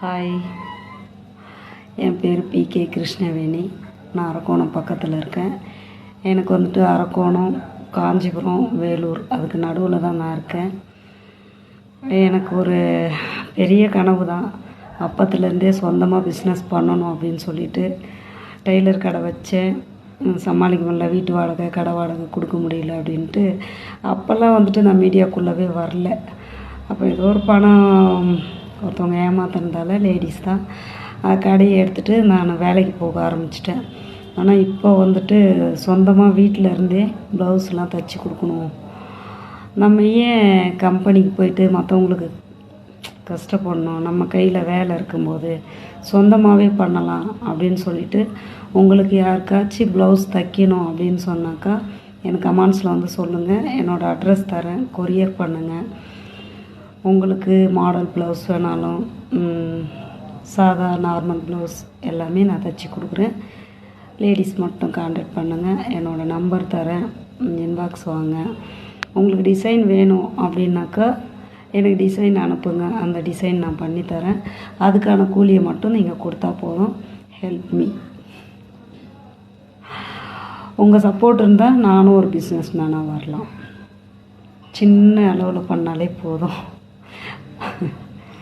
Hi, என் பேர் PK Krishnaveni. நான் அரக்கோணம் பக்கத்தில் இருக்கேன். எனக்கு வந்துட்டு அரக்கோணம், காஞ்சிபுரம், வேலூர் அதுக்கு நடுவில் தான் நான் இருக்கேன். எனக்கு ஒரு பெரிய கனவு தான். அப்பத்துலேருந்தே சொந்தமாக பிஸ்னஸ் பண்ணணும் அப்படின்னு சொல்லிட்டு டெய்லர் கடை வச்சேன். சமாளிக்க முடியல, வீட்டு வாடகை கடை வாடகை கொடுக்க முடியல அப்படின்ட்டு. அப்போல்லாம் வந்துட்டு நான் மீடியாக்குள்ளவே வரல. அப்போ ஏதோ ஒரு பணம் ஒருத்தவங்க ஏமாத்தினதால, லேடிஸ் தான், கடையை எடுத்துகிட்டு நான் வேலைக்கு போக ஆரம்பிச்சிட்டேன். ஆனால் இப்போ வந்துட்டு சொந்தமாக வீட்டில் இருந்தே ப்ளவுஸ்லாம் தைச்சி கொடுக்கணும். நம்ம ஏன் கம்பெனிக்கு போயிட்டு மற்றவங்களுக்கு கஷ்டப்படணும், நம்ம கையில் வேலை இருக்கும்போது சொந்தமாகவே பண்ணலாம் அப்படின்னு சொல்லிட்டு, உங்களுக்கு யாருக்காச்சும் ப்ளவுஸ் தைக்கணும் அப்படின்னு சொன்னாக்கா எனக்கு கமெண்ட்ஸில் வந்து சொல்லுங்கள். என்னோடய அட்ரஸ் தரேன், கொரியர் பண்ணுங்கள். உங்களுக்கு மாடல் ப்ளவுஸ் வேணாலும், சாதா நார்மல் ப்ளவுஸ் எல்லாமே நான் தைச்சி கொடுக்குறேன். லேடிஸ் மட்டும் கான்டாக்ட் பண்ணுங்கள். என்னோடய நம்பர் தரேன், இன்பாக்ஸ் வாங்க. உங்களுக்கு டிசைன் வேணும் அப்படின்னாக்கா எனக்கு டிசைன் அனுப்புங்க. அந்த டிசைன் நான் பண்ணித்தரேன். அதுக்கான கூலியை மட்டும் நீங்கள் கொடுத்தா போதும். Help me. உங்கள் சப்போர்ட் இருந்தால் நானும் ஒரு பிஸ்னஸ் மேனாக வரலாம். சின்ன அளவில் பண்ணாலே போதும்.